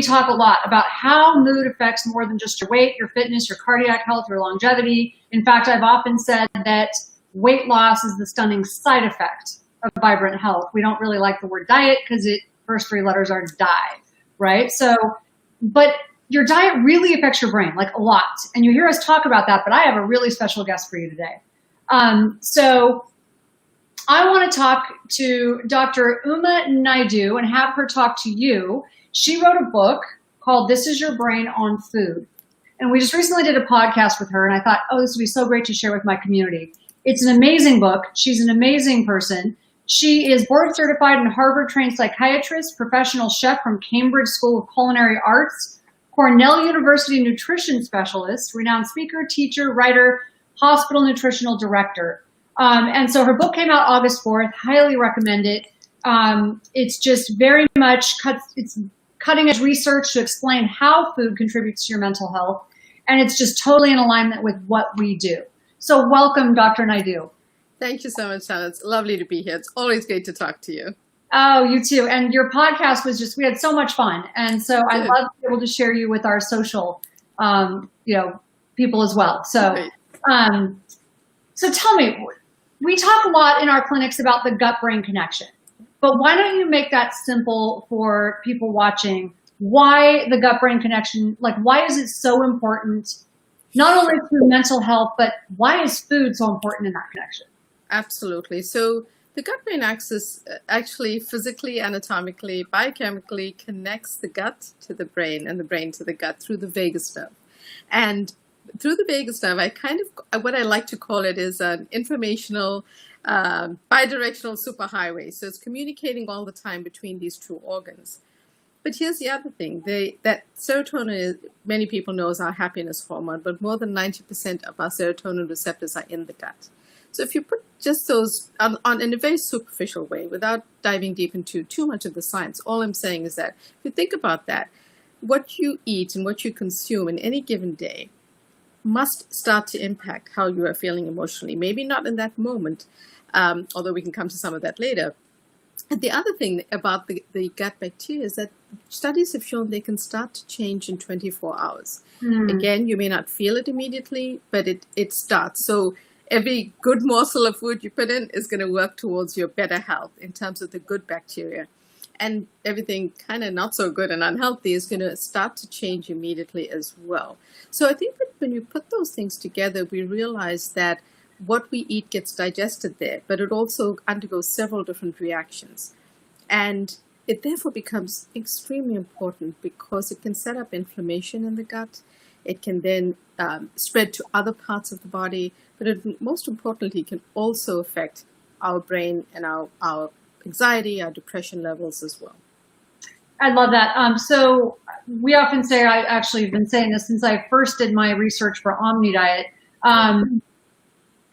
talk a lot about how mood affects more than just your weight, your fitness, your cardiac health, your longevity. In fact, I've often said that weight loss is the stunning side effect of vibrant health. We don't really like the word diet because it first three letters are die, right? So, but your diet really affects your brain, like a lot. And you hear us talk about that, but I have a really special guest for you today. So I want to talk to Dr. Uma Naidoo and have her talk to you. She wrote a book called This Is Your Brain on Food. And we just recently did a podcast with her, and I thought, oh, this would be so great to share with my community. It's an amazing book. She's an amazing person. She is board certified and Harvard-trained psychiatrist, professional chef from Cambridge School of Culinary Arts, Cornell University nutrition specialist, renowned speaker, teacher, writer, hospital nutritional director. And so her book came out August 4th. Highly recommend it. It's just very much it's cutting edge research to explain how food contributes to your mental health. And it's just totally in alignment with what we do. So welcome, Dr. Naidoo. Thank you so much, Tana. It's lovely to be here. It's always great to talk to you. Oh, you too. And your podcast was we had so much fun. And so I love to be able to share you with our social, people as well. So, so tell me, we talk a lot in our clinics about the gut-brain connection, but why don't you make that simple for people watching? Why the gut-brain connection? Like, why is it so important, not only to mental health, but why is food so important in that connection? Absolutely. So the gut-brain axis actually physically, anatomically, biochemically connects the gut to the brain and the brain to the gut through the vagus nerve. And through the vagus nerve, what I like to call it is an informational bidirectional superhighway. So it's communicating all the time between these two organs. But here's the other thing, that serotonin, many people know, is our happiness hormone, but more than 90% of our serotonin receptors are in the gut. So if you put just those on in a very superficial way, without diving deep into too much of the science, all I'm saying is that if you think about that, what you eat and what you consume in any given day must start to impact how you are feeling emotionally. Maybe not in that moment, although we can come to some of that later. And the other thing about the gut bacteria is that studies have shown they can start to change in 24 hours. Again, you may not feel it immediately, but it starts. So every good morsel of food you put in is going to work towards your better health in terms of the good bacteria. And everything kind of not so good and unhealthy is going to start to change immediately as well. So I think that when you put those things together, we realize that what we eat gets digested there, but it also undergoes several different reactions. And it therefore becomes extremely important because it can set up inflammation in the gut. It can then spread to other parts of the body, but it, most importantly, can also affect our brain and our anxiety, our depression levels as well. I love that. So we often say, I actually have been saying this since I first did my research for Omni Diet,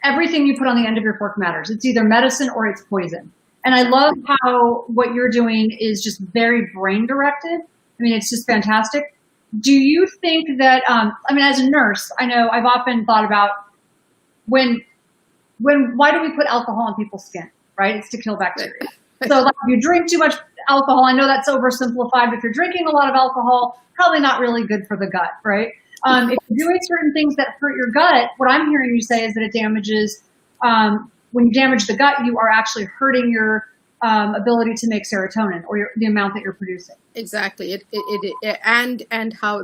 everything you put on the end of your fork matters. It's either medicine or it's poison. And I love how what you're doing is just very brain directed. I mean, it's just fantastic. Do you think that, as a nurse, I know I've often thought about why do we put alcohol on people's skin, right? It's to kill bacteria. So like, if you drink too much alcohol, I know that's oversimplified, but if you're drinking a lot of alcohol, probably not really good for the gut, right? If you're doing certain things that hurt your gut, what I'm hearing you say is that it damages, when you damage the gut, you are actually hurting your ability to make serotonin or the amount that you're producing. Exactly. And how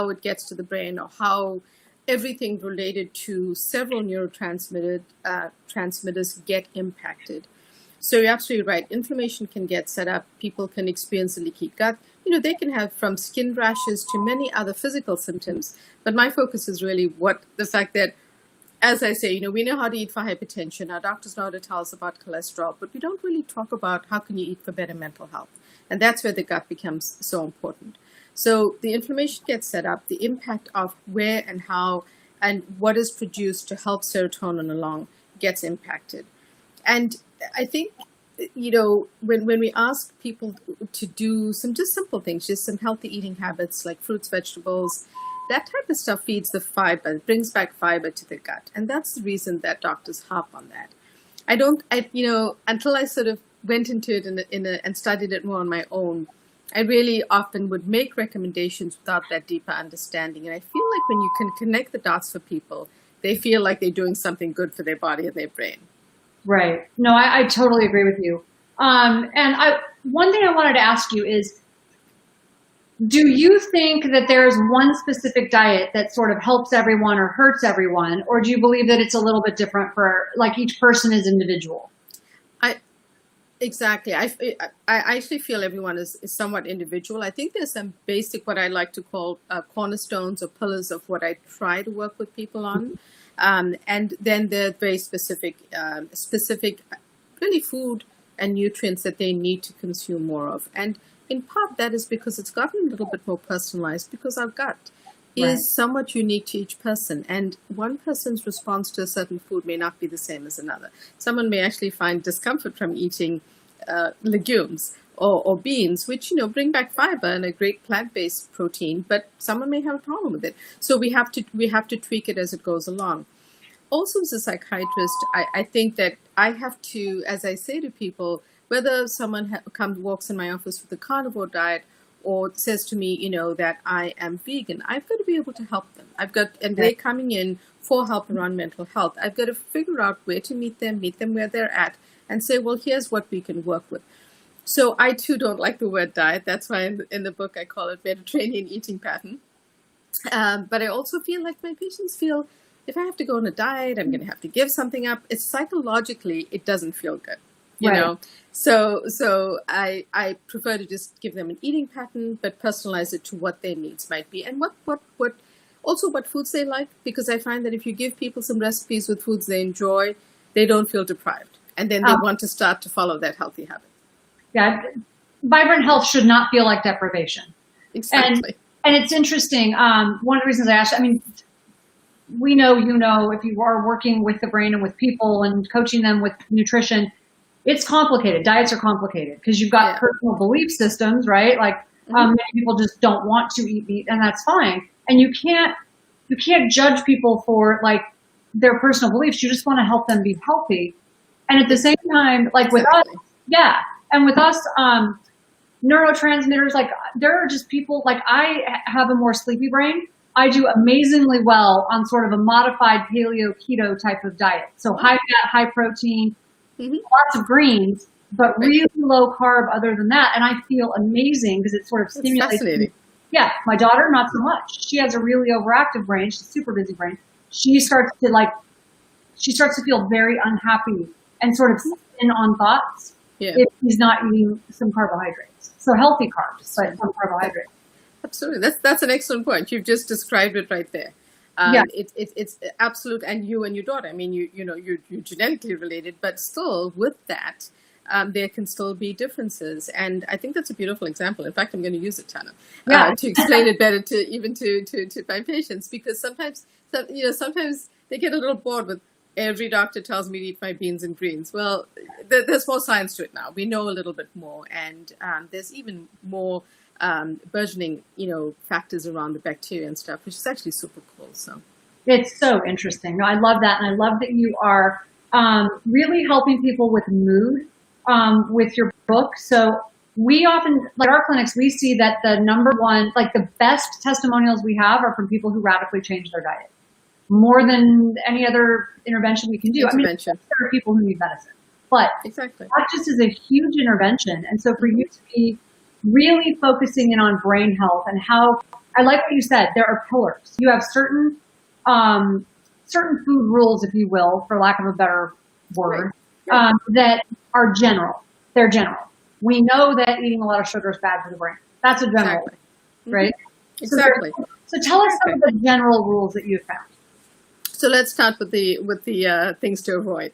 it gets to the brain, or how everything related to several neurotransmitters transmitters get impacted. So you're absolutely right. Inflammation can get set up. People can experience a leaky gut. They can have from skin rashes to many other physical symptoms. But my focus is really the fact that, as I say, we know how to eat for hypertension. Our doctors know how to tell us about cholesterol, but we don't really talk about how can you eat for better mental health. And that's where the gut becomes so important. So the inflammation gets set up, the impact of where and how and what is produced to help serotonin along gets impacted. And I think, when we ask people to do some just simple things, just some healthy eating habits like fruits, vegetables, that type of stuff feeds the fiber, it brings back fiber to the gut. And that's the reason that doctors harp on that. Until I sort of went into it and studied it more on my own, I really often would make recommendations without that deeper understanding. And I feel like when you can connect the dots for people, they feel like they're doing something good for their body and their brain. Right. No, I totally agree with you. One thing I wanted to ask you is, do you think that there's one specific diet that sort of helps everyone or hurts everyone? Or do you believe that it's a little bit different for, like, each person is individual? Exactly. I actually feel everyone is somewhat individual. I think there's some basic, what I like to call cornerstones or pillars of what I try to work with people on. And then there are very specific really food and nutrients that they need to consume more of. And in part, that is because it's gotten a little bit more personalized, because our gut is somewhat unique to each person. And one person's response to a certain food may not be the same as another. Someone may actually find discomfort from eating legumes or beans, which, bring back fiber and a great plant-based protein, but someone may have a problem with it. So we have to tweak it as it goes along. Also, as a psychiatrist, I think that I have to, as I say to people, whether someone walks in my office with a carnivore diet or says to me, that I am vegan, I've got to be able to help them. They're coming in for help around mental health. I've got to figure out where to meet them where they're at, and say, well, here's what we can work with. So I too don't like the word diet. That's why in the book I call it Mediterranean eating pattern. But I also feel like my patients feel, if I have to go on a diet, I'm going to have to give something up. It's psychologically, it doesn't feel good. You know, so I prefer to just give them an eating pattern, but personalize it to what their needs might be, and what foods they like. Because I find that if you give people some recipes with foods they enjoy, they don't feel deprived, and then they want to start to follow that healthy habit. Yeah, vibrant health should not feel like deprivation. Exactly. And it's interesting. One of the reasons I asked, we know, if you are working with the brain and with people and coaching them with nutrition, it's complicated. Diets are complicated because you've got personal belief systems, right? Like many people just don't want to eat meat, and that's fine. And you can't judge people for like their personal beliefs. You just want to help them be healthy. And at the same time, like with us, and with us, neurotransmitters, like there are just people, like I have a more sleepy brain. I do amazingly well on sort of a modified paleo keto type of diet. So high fat, high protein, lots of greens, but really low carb other than that. And I feel amazing because it sort of stimulates. Fascinating. Yeah. My daughter, not so much. She has a really overactive brain. She's a super busy brain. She starts to feel very unhappy and sort of spin on thoughts if she's not eating some carbohydrates. So healthy carbs, but some carbohydrates. Absolutely. That's an excellent point. You've just described it right there. It's absolute. And you and your daughter, you're genetically related, but still with that, there can still be differences. And I think that's a beautiful example. In fact, I'm going to use it, Tana, to explain it better to my patients, because sometimes they get a little bored with every doctor tells me to eat my beans and greens. Well, there's more science to it now. We know a little bit more, and there's even more burgeoning, factors around the bacteria and stuff, which is actually super cool. So it's so interesting. No, I love that. And I love that you are really helping people with mood with your book. So we often, like our clinics, we see that the number one, like the best testimonials we have are from people who radically change their diet more than any other intervention we can do. There are people who need medicine, but that just is a huge intervention. And so for you to be really focusing in on brain health and how, I like what you said, there are pillars. You have certain food rules, if you will, for lack of a better word, that are general. They're general. We know that eating a lot of sugar is bad for the brain. That's a general, right? Exactly. So tell us some of the general rules that you've found. So let's start with the things to avoid.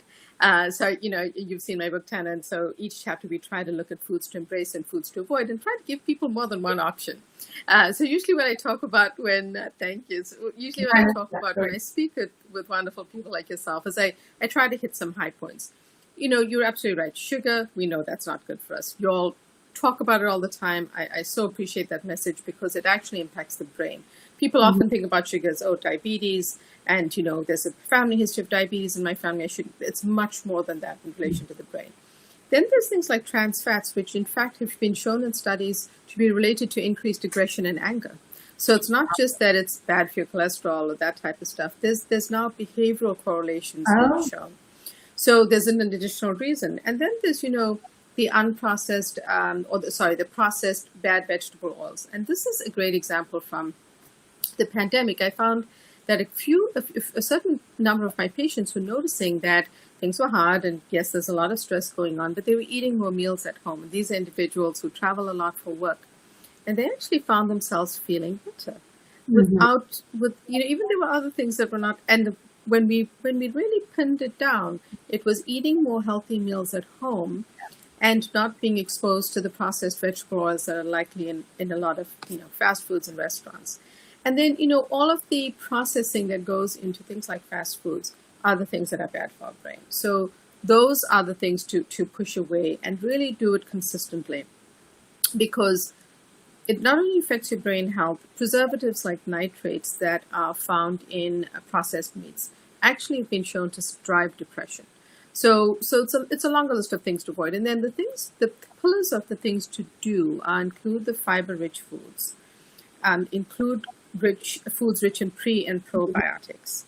So, you've seen my book, Tana, and so each chapter we try to look at foods to embrace and foods to avoid and try to give people more than one option. So usually when I talk about when I speak with wonderful people like yourself, is I try to hit some high points. You're absolutely right. Sugar, we know that's not good for us. You all talk about it all the time. I so appreciate that message because it actually impacts the brain. People often think about sugar as, diabetes, and, there's a family history of diabetes in my family. It's much more than that in relation to the brain. Then there's things like trans fats, which in fact have been shown in studies to be related to increased aggression and anger. So it's not just that it's bad for your cholesterol or that type of stuff. There's now behavioral correlations being shown. So there's an additional reason. And then there's, the unprocessed, the processed bad vegetable oils. And this is a great example from the pandemic. I found that a certain number of my patients were noticing that things were hard, and yes, there's a lot of stress going on, but they were eating more meals at home. And these are individuals who travel a lot for work, and they actually found themselves feeling better even there were other things that were not. And when we really pinned it down, it was eating more healthy meals at home and not being exposed to the processed vegetable oils that are likely in a lot of fast foods and restaurants. And then all of the processing that goes into things like fast foods are the things that are bad for our brain. So those are the things to push away and really do it consistently, because it not only affects your brain health. Preservatives like nitrates that are found in processed meats actually have been shown to drive depression. So it's a longer list of things to avoid. And then the pillars of the things to do include the fiber-rich foods, include foods rich in pre and probiotics.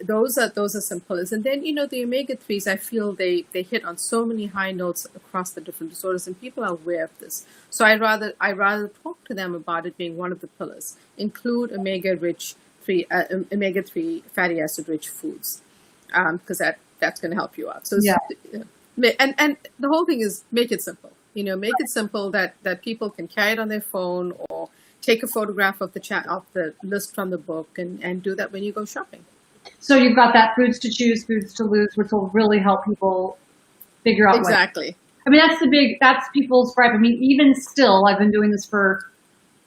Those are some pillars. And then, the omega-3s, I feel they hit on so many high notes across the different disorders, and people are aware of this. So I rather talk to them about it being one of the pillars. Include omega-3 fatty acid-rich foods, because that's going to help you out. So and the whole thing is make it simple. Make it simple that people can carry it on their phone or take a photograph of the list from the book and do that when you go shopping. So you've got that foods to choose, foods to lose, which will really help people figure out exactly. That's people's gripe. Even still, I've been doing this for,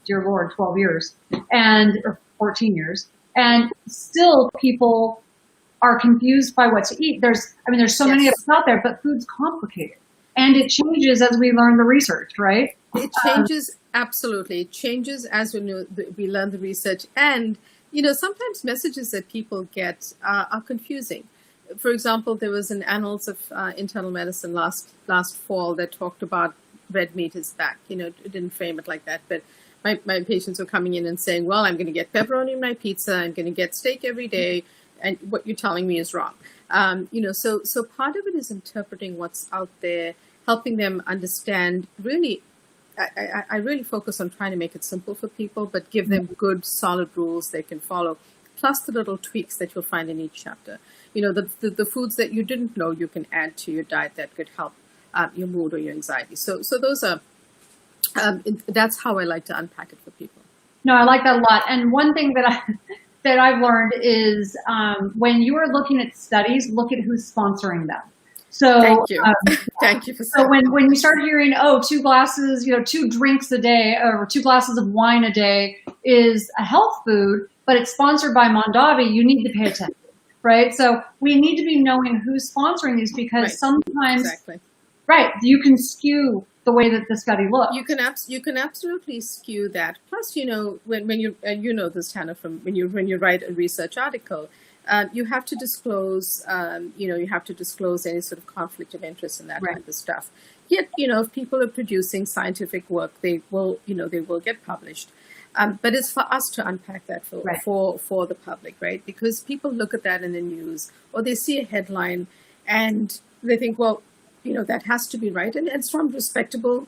dear Lord, 12 years or 14 years, and still people are confused by what to eat. There's so many of us out there, but food's complicated, and it changes as we learn the research, right? It changes, absolutely. It changes as we learn the research, and sometimes messages that people get are confusing. For example, there was an Annals of Internal Medicine last fall that talked about red meat is back. It didn't frame it like that, but my patients were coming in and saying, well, I'm going to get pepperoni in my pizza, I'm going to get steak every day, and what you're telling me is wrong. So part of it is interpreting what's out there, helping them understand. Really, I really focus on trying to make it simple for people, but give them good, solid rules they can follow, plus the little tweaks that you'll find in each chapter. The foods that you didn't know you can add to your diet that could help your mood or your anxiety. So those are, that's how I like to unpack it for people. No, I like that a lot. And one thing that I've learned is when you are looking at studies, look at who's sponsoring them. So thank you. Thank you for saying. So when you start hearing, 2 glasses, 2 drinks a day or 2 glasses of wine a day is a health food, but it's sponsored by Mondavi, you need to pay attention, right? So we need to be knowing who's sponsoring these, because sometimes, right, you can skew the way that the study looks. You can absolutely skew that. Plus, when you this, Tana, from when you write a research article, you have to disclose, any sort of conflict of interest and that type of stuff. Yet, if people are producing scientific work, they will get published. But it's for us to unpack that for the public, right? Because people look at that in the news, or they see a headline and they think, well, that has to be right. And it's from respectable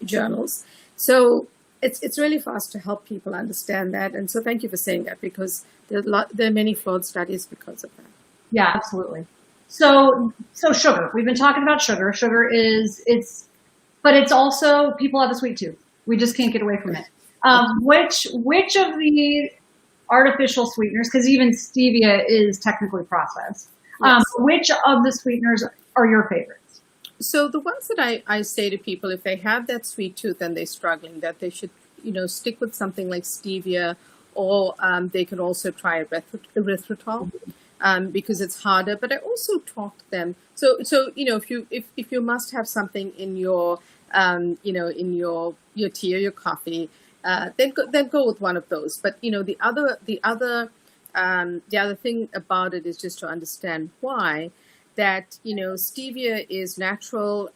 journals. So it's really for us to help people understand that. And so thank you for saying that, because there are many flawed studies because of that. Yeah, absolutely. So sugar, we've been talking about sugar. Sugar but it's also, people have a sweet tooth. We just can't get away from it. Which of the artificial sweeteners, because even stevia is technically processed, which of the sweeteners are your favorites? So the ones that I say to people, if they have that sweet tooth and they're struggling, that they should, stick with something like stevia, or they can also try erythritol, because it's harder. But I also talk to them. So if you must have something in your in your tea or your coffee, then go with one of those. But the other thing about it is just to understand why. that, stevia is natural,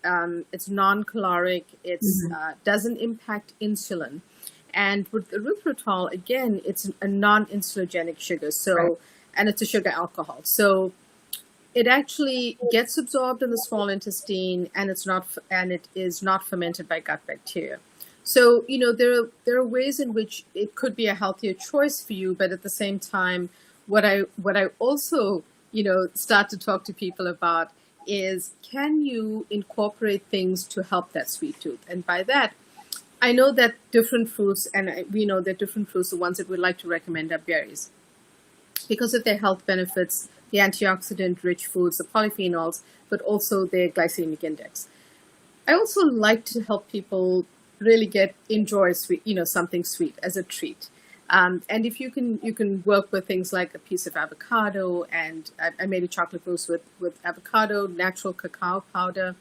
it's non-caloric, it's doesn't impact insulin. And with erythritol, again, it's a non-insulinogenic sugar, and it's a sugar alcohol. So it actually gets absorbed in the small intestine, and it is not fermented by gut bacteria. So, there are ways in which it could be a healthier choice for you, but at the same time, what I also, start to talk to people about is, can you incorporate things to help that sweet tooth? And by that, I know that different fruits, and we know that different fruits, the ones that we like to recommend are berries, because of their health benefits, the antioxidant-rich foods, the polyphenols, but also their glycemic index. I also like to help people really enjoy sweet, something sweet as a treat. And if you can work with things like a piece of avocado, and I made a chocolate mousse with avocado, natural cacao powder.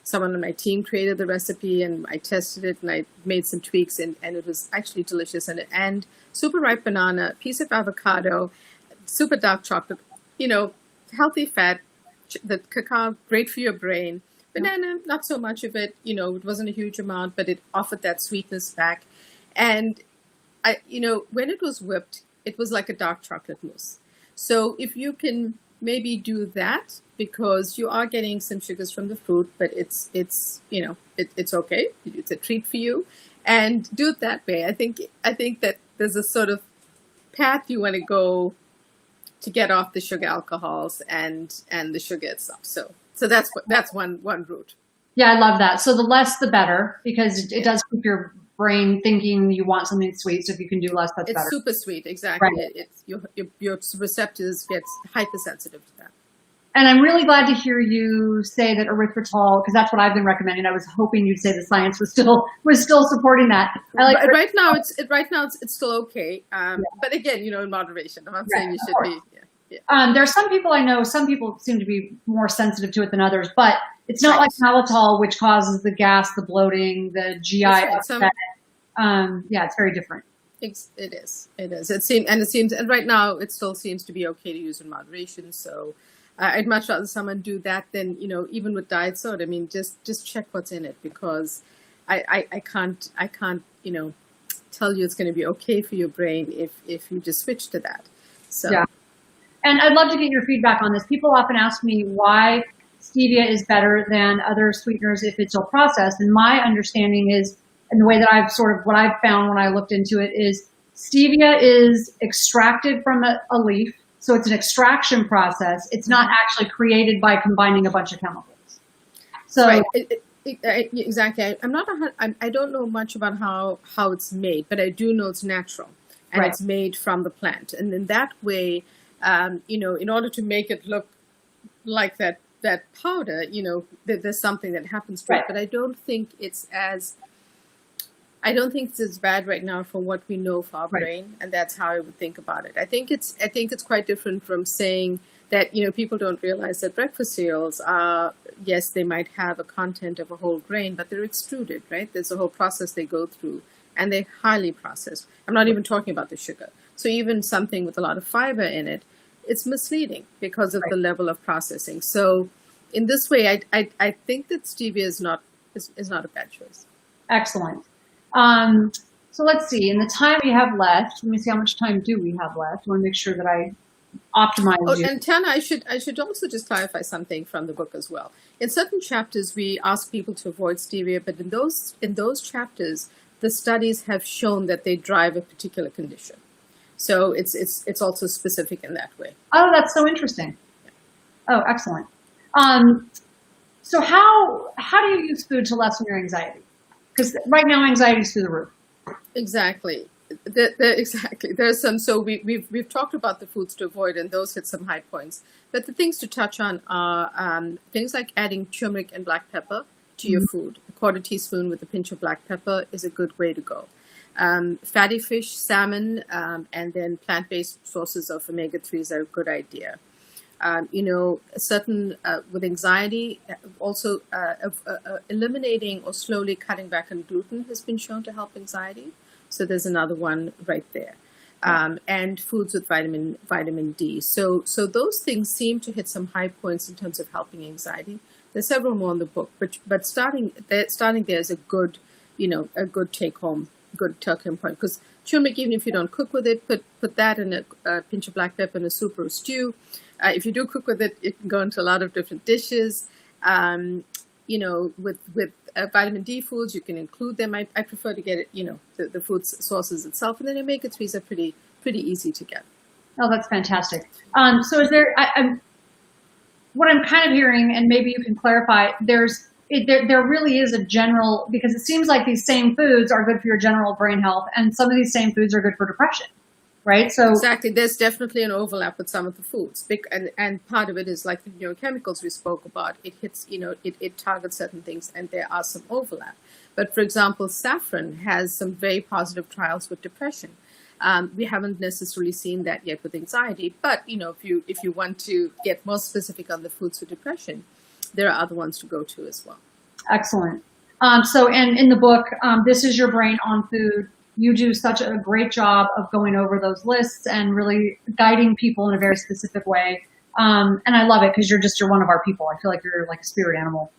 Someone on my team created the recipe, and I tested it, and I made some tweaks, and it was actually delicious. And super ripe banana, piece of avocado, super dark chocolate, healthy fat, the cacao, great for your brain. Banana, not so much of it, it wasn't a huge amount, but it offered that sweetness back. And when it was whipped, it was like a dark chocolate mousse. So if you can maybe do that, because you are getting some sugars from the fruit, but it's okay. It's a treat for you, and do it that way. I think that there's a sort of path you want to go to get off the sugar alcohols and the sugar itself. So that's one route. Yeah, I love that. So the less, the better, because it does keep your brain thinking you want something sweet. So if you can do less, that's better. It's super sweet, exactly. Right. It's your receptors get hypersensitive to that. And I'm really glad to hear you say that erythritol, because that's what I've been recommending. I was hoping you'd say the science was still supporting that. Right now it's still okay, but again, in moderation. I'm not saying you should be. Yeah. There are some people I know. Some people seem to be more sensitive to it than others, but it's not like xylitol, which causes the gas, the bloating, the GI upset. It's very different. It is. And right now it still seems to be okay to use in moderation. So I'd much rather someone do that than, even with diet soda. I mean, just check what's in it, because I can't, tell you it's going to be okay for your brain if you just switch to that. So. Yeah. And I'd love to get your feedback on this. People often ask me why stevia is better than other sweeteners if it's still processed. And my understanding is, and the way that what I've found when I looked into it, is stevia is extracted from a leaf. So it's an extraction process. It's not actually created by combining a bunch of chemicals. So right. Exactly. I don't know much about how it's made, but I do know it's natural, and it's made from the plant. And in that way, in order to make it look like that powder, there's something that happens to it. But I don't think it's as bad right now for what we know for our brain, and that's how I would think about it. I think it's quite different from saying that, people don't realize that breakfast cereals are, yes, they might have a content of a whole grain, but they're extruded, right? There's a whole process they go through, and they're highly processed. I'm not even talking about the sugar. So even something with a lot of fiber in it, it's misleading because of the level of processing. So in this way, I think that stevia is not a bad choice. Excellent. So let's see, in the time we have left, let me see, how much time do we have left? I want to make sure that I optimize you. And Tana, I should also just clarify something from the book as well. In certain chapters, we ask people to avoid stevia, but in those chapters, the studies have shown that they drive a particular condition. So it's also specific in that way. Oh, that's so interesting. Yeah. Oh, excellent. So how do you use food to lessen your anxiety? Because right now anxiety is through the roof. Exactly. Exactly. There's some. So we've talked about the foods to avoid, and those hit some high points. But the things to touch on are things like adding turmeric and black pepper to your food. A quarter teaspoon with a pinch of black pepper is a good way to go. Fatty fish, salmon, and then plant-based sources of omega-3s are a good idea. With anxiety, also eliminating or slowly cutting back on gluten has been shown to help anxiety. So there's another one right there. and foods with vitamin D. So those things seem to hit some high points in terms of helping anxiety. There's several more in the book, but starting there is a good, a good take home point, because turmeric, even if you don't cook with it, put that in a pinch of black pepper in a soup or a stew. If you do cook with it, it can go into a lot of different dishes. With vitamin D foods, you can include them. I prefer to get it, the food sources itself, and then omega-3s are pretty easy to get. Oh, that's fantastic. So is there, what I'm kind of hearing, and maybe you can clarify, there really is a general, because it seems like these same foods are good for your general brain health, and some of these same foods are good for depression, right? So exactly, there's definitely an overlap with some of the foods, and part of it is like the neurochemicals we spoke about. It hits, it targets certain things, and there are some overlap. But for example, saffron has some very positive trials with depression. We haven't necessarily seen that yet with anxiety, but if you want to get more specific on the foods for depression, there are other ones to go to as well. Excellent. So, and in the book, This Is Your Brain on Food, you do such a great job of going over those lists and really guiding people in a very specific way. And I love it because you're one of our people. I feel like you're like a spirit animal.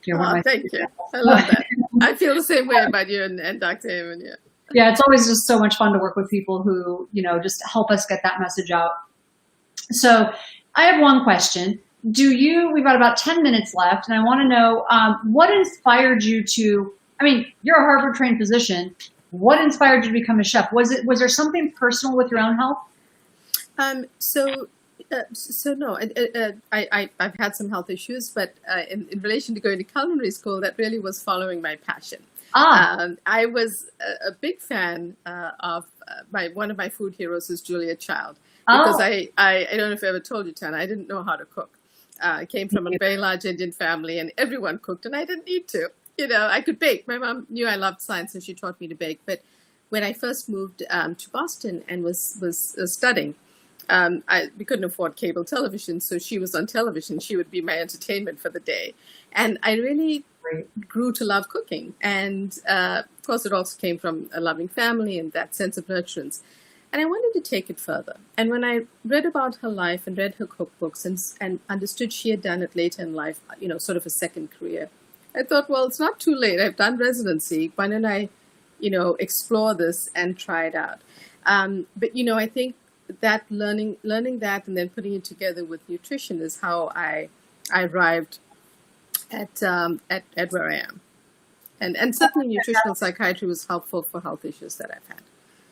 Thank you. I love that. I feel the same way about you and Dr. Amen. Yeah. Yeah, it's always just so much fun to work with people who, just help us get that message out. So I have one question. We've got about 10 minutes left, and I want to know what inspired you to, you're a Harvard trained physician. What inspired you to become a chef? Was there something personal with your own health? So no, I've had some health issues, but in relation to going to culinary school, that really was following my passion. I was a big fan of one of my food heroes is Julia Child, because I don't know if I ever told you, Tana, I didn't know how to cook. I came from a very large Indian family, and everyone cooked, and I didn't need to. I could bake. My mom knew I loved science, so she taught me to bake. But when I first moved to Boston and was studying, we couldn't afford cable television, so she was on television. She would be my entertainment for the day. And I really grew to love cooking. And of course, it also came from a loving family and that sense of nurturance. And I wanted to take it further. And when I read about her life and read her cookbooks and understood she had done it later in life, sort of a second career, I thought, well, it's not too late. I've done residency. Why don't I, explore this and try it out? But I think that learning that and then putting it together with nutrition is how I arrived at where I am. And certainly nutritional psychiatry was helpful for health issues that I've had.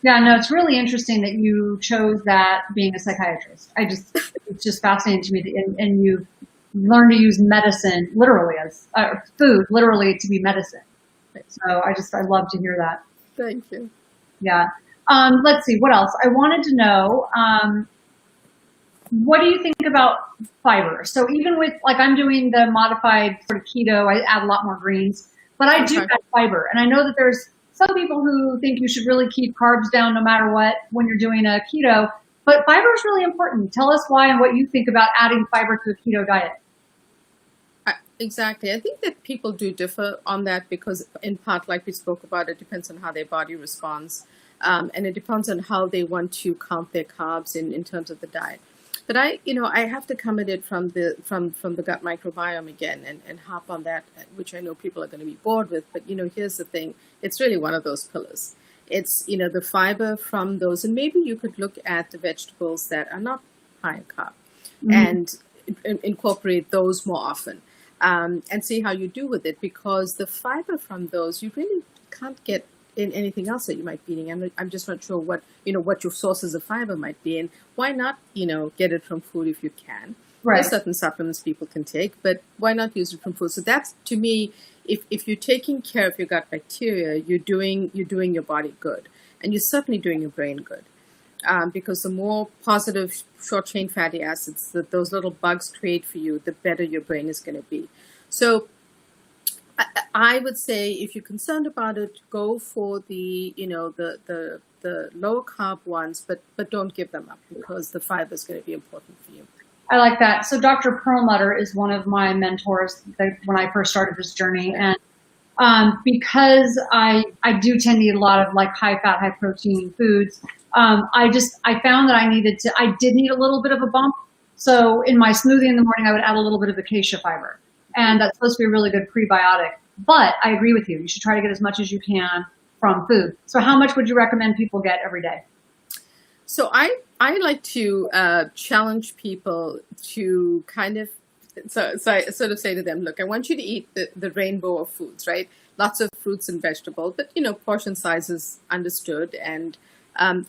Yeah, no, it's really interesting that you chose that being a psychiatrist. It's just fascinating to me that, and you learn to use medicine literally as food, literally to be medicine. So I love to hear that. Thank you. Yeah. Let's see, what else? I wanted to know, what do you think about fiber? So even with, I'm doing the modified sort of keto, I add a lot more greens, but I do add fiber. And I know that there's some people who think you should really keep carbs down no matter what when you're doing a keto, but fiber is really important. Tell us why and what you think about adding fiber to a keto diet. Exactly. I think that people do differ on that because in part, like we spoke about, it depends on how their body responds. And it depends on how they want to count their carbs in terms of the diet. But I have to come at it from the gut microbiome again and hop on that, which I know people are going to be bored with. But, here's the thing. It's really one of those pillars. It's, the fiber from those. And maybe you could look at the vegetables that are not high in carb and incorporate those more often and see how you do with it. Because the fiber from those, you really can't get in anything else that you might be eating. I'm just not sure what your sources of fiber might be, and why not, get it from food if you can. Right. There's certain supplements people can take, but why not use it from food? So that's, to me, if you're taking care of your gut bacteria, you're doing your body good, and you're certainly doing your brain good. Because the more positive short-chain fatty acids that those little bugs create for you, the better your brain is going to be. So I would say if you're concerned about it, go for the lower carb ones, but don't give them up because the fiber is going to be important for you. I like that. So Dr. Perlmutter is one of my mentors when I first started this journey. And because I do tend to eat a lot of high fat, high protein foods, I found that I did need a little bit of a bump. So in my smoothie in the morning, I would add a little bit of acacia fiber. And that's supposed to be a really good prebiotic. But I agree with you. You should try to get as much as you can from food. So how much would you recommend people get every day? So I like to challenge people to kind of, so I sort of say to them, look, I want you to eat the rainbow of foods, right? Lots of fruits and vegetables, but, portion size is understood. And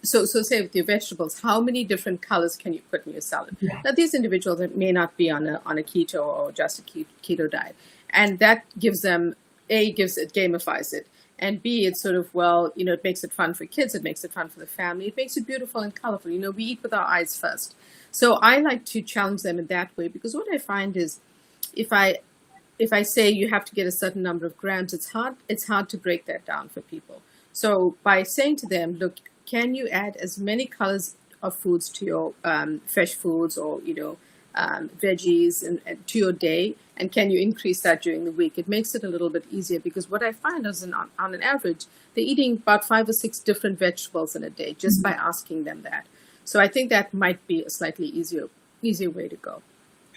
so say with your vegetables, how many different colors can you put in your salad? Yeah. Now, these individuals may not be on a keto or just a keto diet. And that gives them, it gamifies it. And B, it's sort of, it makes it fun for kids. It makes it fun for the family. It makes it beautiful and colorful. We eat with our eyes first. So I like to challenge them in that way, because what I find is if I say you have to get a certain number of grams, it's hard to break that down for people. So by saying to them, look, can you add as many colors of foods to your fresh foods or, veggies and to your day? And can you increase that during the week? It makes it a little bit easier, because what I find is on an average, they're eating about 5 or 6 different vegetables in a day just by asking them that. So I think that might be a slightly easier way to go.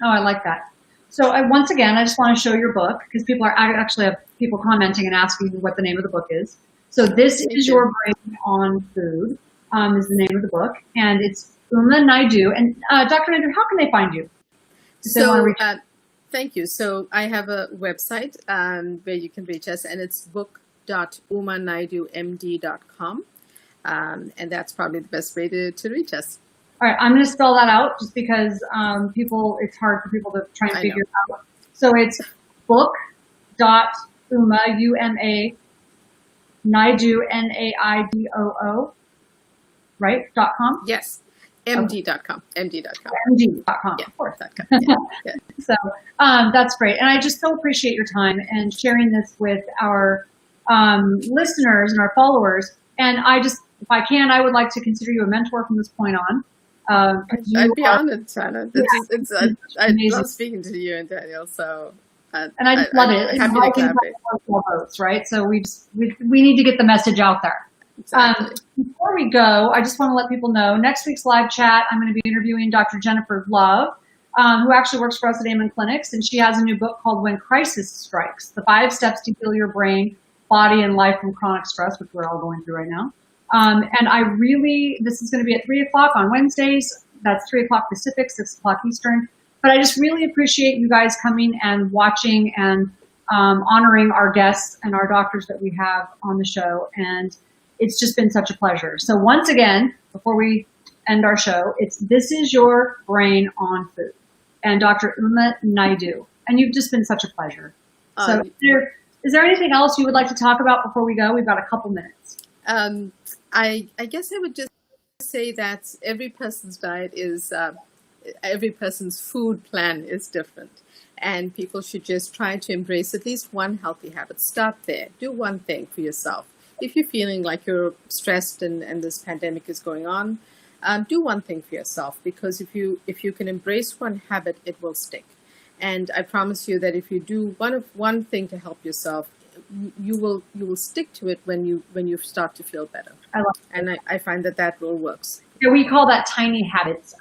Oh, I like that. So once again, I just want to show your book, because I actually have people commenting and asking what the name of the book is. So This Is Your Brain on Food is the name of the book, and it's Naidoo. And Dr. Naidoo, how can they find you? Thank you. So I have a website where you can reach us, and it's book.umanaidoomd.com. And that's probably the best way to reach us. All right, I'm going to spell that out just because it's hard for people to try and figure it out. So it's book.uma, U-M-A, Naidoo, N-A-I-D-O-O, right? .com? Yes. MD.com. MD.com. MD.com, yeah, of course. Yeah. So that's great. And I just so appreciate your time and sharing this with our listeners and our followers. And if I can, I would like to consider you a mentor from this point on. I'd be honored, Tana. I love speaking to you and Daniel. So, and I just love it. Happy to collaborate. Votes, right? So we need to get the message out there. Exactly. Before we go, I just want to let people know, next week's live chat, I'm going to be interviewing Dr. Jennifer Love, who actually works for us at Amen Clinics, and she has a new book called When Crisis Strikes, the 5 Steps to Heal Your Brain, Body, and Life from Chronic Stress, which we're all going through right now. And this is going to be at 3 o'clock on Wednesdays. That's 3 o'clock Pacific, 6 o'clock Eastern. But I just really appreciate you guys coming and watching and honoring our guests and our doctors that we have on the show. And it's just been such a pleasure. So once again, before we end our show, This Is Your Brain on Food, and Dr. Uma Naidoo. And you've just been such a pleasure. So is there anything else you would like to talk about before we go? We've got a couple minutes. I guess I would just say that every person's diet is, every person's food plan is different. And people should just try to embrace at least one healthy habit. Start there. Do one thing for yourself. If you're feeling like you're stressed and this pandemic is going on, do one thing for yourself, because if you can embrace one habit, it will stick. And I promise you that if you do one thing to help yourself, you will stick to it when you start to feel better. I love it. And I find that rule works. Yeah, we call that tiny habits.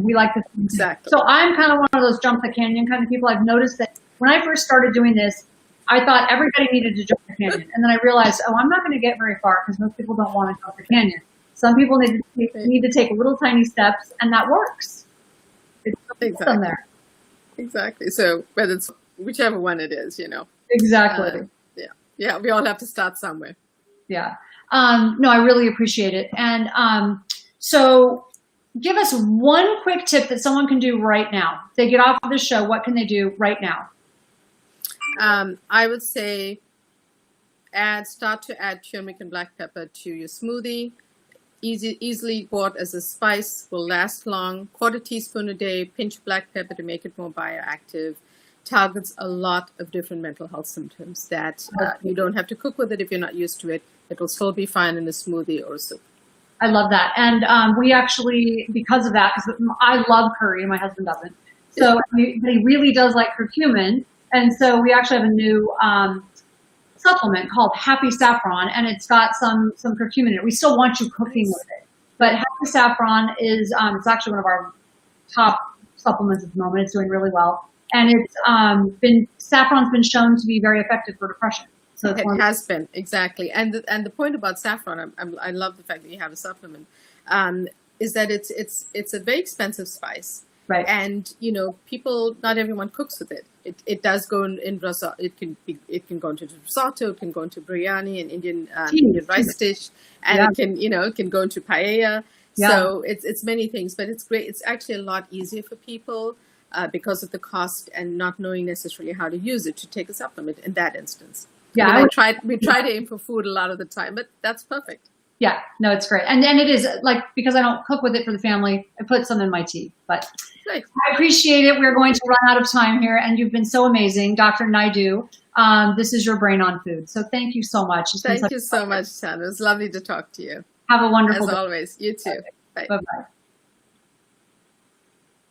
We like to exactly. So I'm kind of one of those jump the canyon kind of people. I've noticed that when I first started doing this, I thought everybody needed to jump the canyon. And then I realized, I'm not going to get very far because most people don't want to jump the canyon. Some people need to take little tiny steps, and that works. It's exactly. There. Exactly. So whether it's whichever one it is, Exactly. Yeah. We all have to start somewhere. Yeah. No, I really appreciate it. And so give us one quick tip that someone can do right now. If they get off of the show, what can they do right now? I would say start to add turmeric and black pepper to your smoothie. Easily bought as a spice, will last long. 1/4 teaspoon a day, pinch black pepper to make it more bioactive. Targets a lot of different mental health symptoms that you don't have to cook with it if you're not used to it. It will still be fine in a smoothie or a soup. I love that. And we actually, because of that, because I love curry, my husband doesn't. So he really does like curcumin. And so we actually have a new supplement called Happy Saffron, and it's got some curcumin in it. We still want you cooking with it. But happy saffron is, it's actually one of our top supplements at the moment. It's doing really well. And saffron's been shown to be very effective for depression. So it has been, exactly. And the point about saffron, I love the fact that you have a supplement, is that it's a very expensive spice. Right. And, not everyone cooks with it. It does go in risotto. It can go into risotto. It can go into biryani, an Indian rice dish, and it can go into paella. Yeah. So it's many things, but it's great. It's actually a lot easier for people because of the cost and not knowing necessarily how to use it to take a supplement in that instance. Yeah, we try to aim for food a lot of the time, but that's perfect. Yeah, no, it's great. And it is, like, because I don't cook with it for the family, I put some in my tea. But nice. I appreciate it. We're going to run out of time here, and you've been so amazing. Dr. Naidoo, this is your brain on food. So thank you so much. Thank you so much, Tana. It was lovely to talk to you. Have a wonderful day. As always. You too. Bye. Bye-bye.